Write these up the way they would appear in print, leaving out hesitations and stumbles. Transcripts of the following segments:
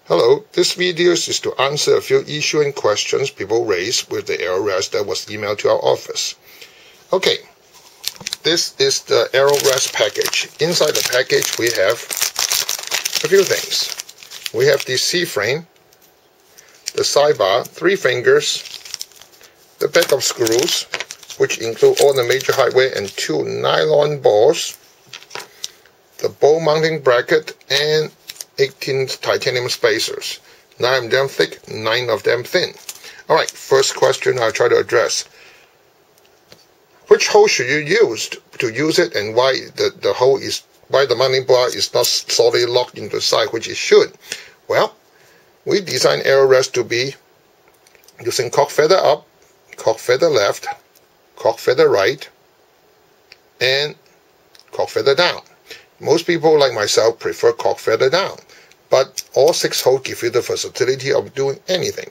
Hello, this video is to answer a few issues and questions people raised with the AeroRest that was emailed to our office. Okay, this is the AeroRest package. Inside the package we have a few things. We have the C-frame, the sidebar, 3 fingers, the backup screws, which include all the major hardware and 2 nylon balls, the ball mounting bracket, and 18 titanium spacers. 9 of them thick, 9 of them thin. Alright, first question I'll try to address. Which hole should you use to use it, and why why the mounting bar is not solidly locked into the side, which it should? Well, we designed AeroRest to be using cock feather up, cock feather left, cock feather right, and cock feather down. Most people, like myself, prefer cock feather down, but all 6 holes give you the versatility of doing anything.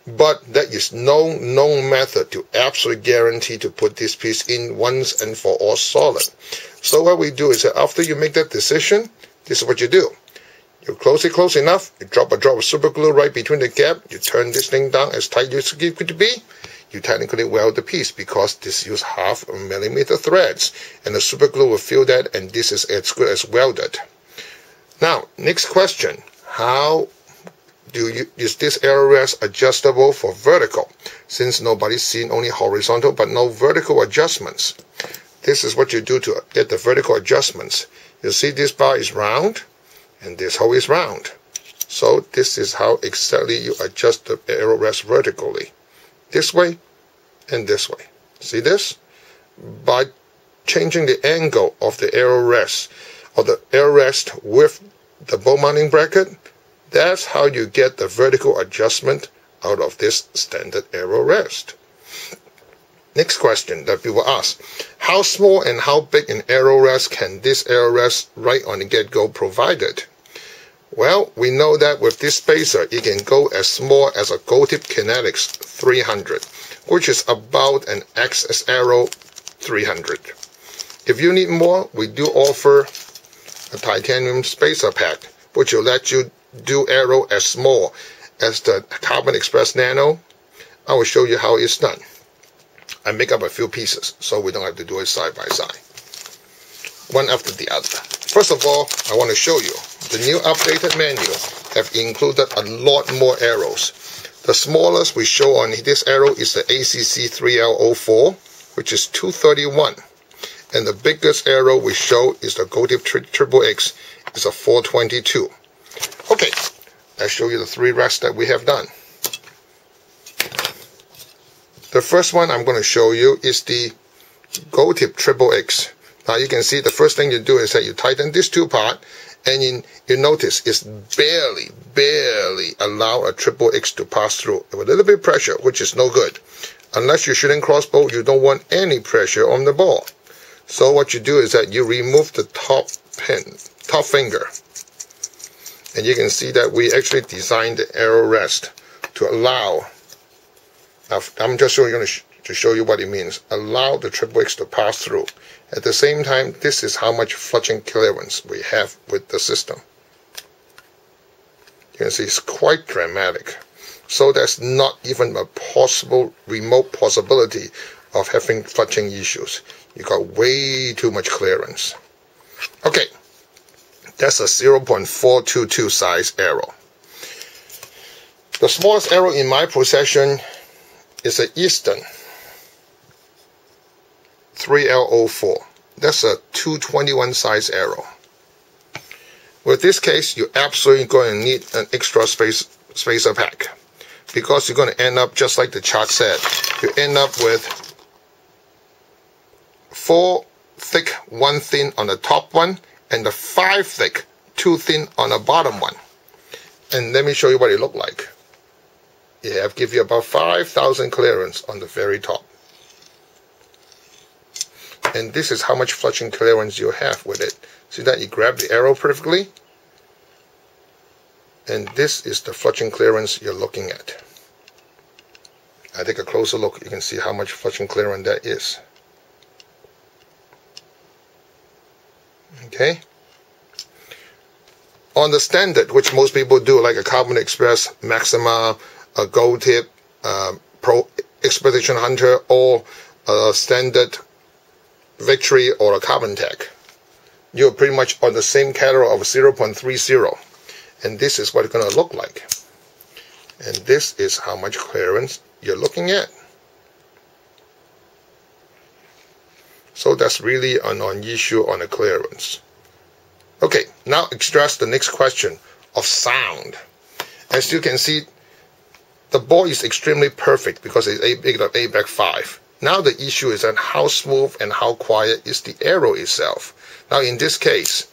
But there is no known method to absolutely guarantee to put this piece in once and for all solid. So what we do is that after you make that decision, this is what you do. You close it close enough, you drop a drop of super glue right between the gap, you turn this thing down as tight as it could be, you technically weld the piece because this uses 0.5 millimeter threads, and the super glue will fill that, and this is as good as welded. Now, next question. How is this AeroRest adjustable for vertical? Since nobody's seen only horizontal but no vertical adjustments. This is what you do to get the vertical adjustments. You see this bar is round, and this hole is round. So this is how exactly you adjust the AeroRest vertically. This way and this way. See this? By changing the angle of the AeroRest or the AeroRest with the ball mounting bracket, that's how you get the vertical adjustment out of this standard AeroRest. Next question that people ask: how small and how big an AeroRest can this AeroRest right on the get-go provided? Well, we know that with this spacer, it can go as small as a Gold Tip Kinetics 300, which is about an XS Aero 300. If you need more, we do offer a titanium spacer pack, which will let you do Aero as small as the Carbon Express Nano. I will show you how it's done. I make up a few pieces, so we don't have to do it side by side, one after the other. First of all, I want to show you the new updated menu have included a lot more arrows. The smallest we show on this arrow is the ACC 3L04, which is 231. And the biggest arrow we show is the Gold Tip XXX, is a 422. Okay, I'll show you the 3 rests that we have done. The first one I'm going to show you is the Gold Tip XXX. Now you can see the first thing you do is that you tighten this 2 part, and you notice it's barely allow a XXX to pass through with a little bit of pressure, which is no good. Unless you're shooting crossbow, you don't want any pressure on the ball. So what you do is that you remove the top finger, and you can see that we actually designed the AeroRest to allow. I'm just going to show you what it means. Allow the XXX to pass through. At the same time, this is how much fletching clearance we have with the system. You can see it's quite dramatic. So there's not even a remote possibility of having fletching issues. You got way too much clearance. Okay, that's a 0.422 size arrow. The smallest arrow in my possession is an Easton 3L04. That's a 221 size arrow. With this case, you're absolutely going to need an extra spacer pack, because you're going to end up just like the chart said. You end up with 4 thick, 1 thin on the top one, and the 5 thick, 2 thin on the bottom one. And let me show you what it looked like. It gives you about 5,000 clearance on the very top. And this is how much fletching clearance you have with it. See that? You grab the arrow perfectly, and this is the fletching clearance you're looking at. I take a closer look, you can see how much fletching clearance that is. Okay. On the standard, which most people do, like a Carbon Express, Maxima, a Gold Tip, Pro Expedition Hunter, or a Standard Victory, or a Carbon Tech, you're pretty much on the same category of 0.30. And this is what it's going to look like. And this is how much clearance you're looking at. So that's really a non-issue on the clearance. Okay, now address the next question of sound. As you can see, the ball is extremely perfect because it's ABAC 5. Now the issue is on how smooth and how quiet is the arrow itself. Now in this case,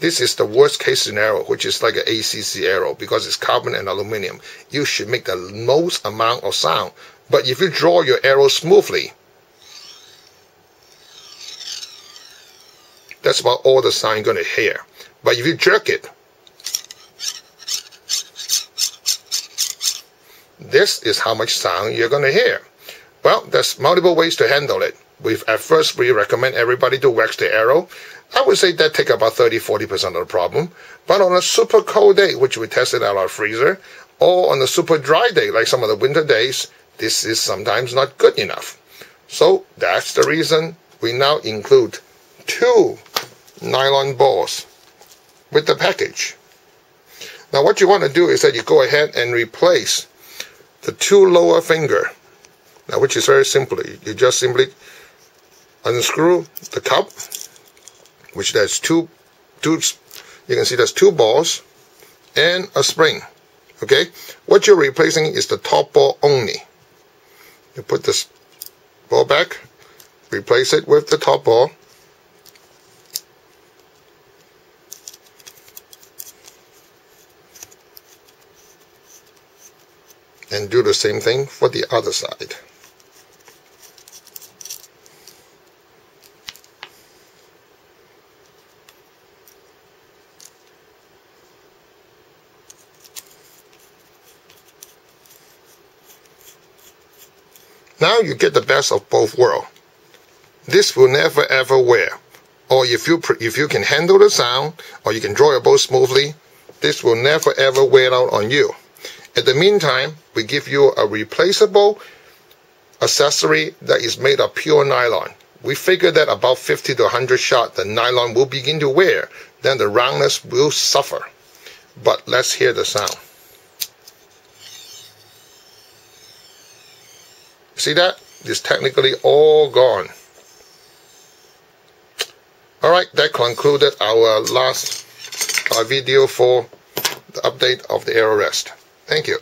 this is the worst case scenario, which is like an ACC arrow because it's carbon and aluminum. You should make the most amount of sound. But if you draw your arrow smoothly, that's about all the sound you're going to hear. But if you jerk it, this is how much sound you're going to hear. Well, there's multiple ways to handle it. At first, we recommend everybody to wax the arrow. I would say that take about 30-40% of the problem. But on a super cold day, which we tested out our freezer, or on a super dry day, like some of the winter days, this is sometimes not good enough. So that's the reason we now include 2 nylon balls with the package. Now what you want to do is that you go ahead and replace the 2 lower finger. Now, which is very simple. You just simply unscrew the cup, which there's two. You can see there's 2 balls and a spring. Okay, what you're replacing is the top ball only. You put this ball back, replace it with the top ball, and do the same thing for the other side. Now you get the best of both worlds. This will never ever wear. Or if you can handle the sound, or you can draw your bow smoothly, this will never ever wear out on you. In the meantime, we give you a replaceable accessory that is made of pure nylon. We figure that about 50 to 100 shots, the nylon will begin to wear. Then the roundness will suffer. But let's hear the sound. See that? It's technically all gone. Alright, that concluded our last video for the update of the AeroRest. Thank you.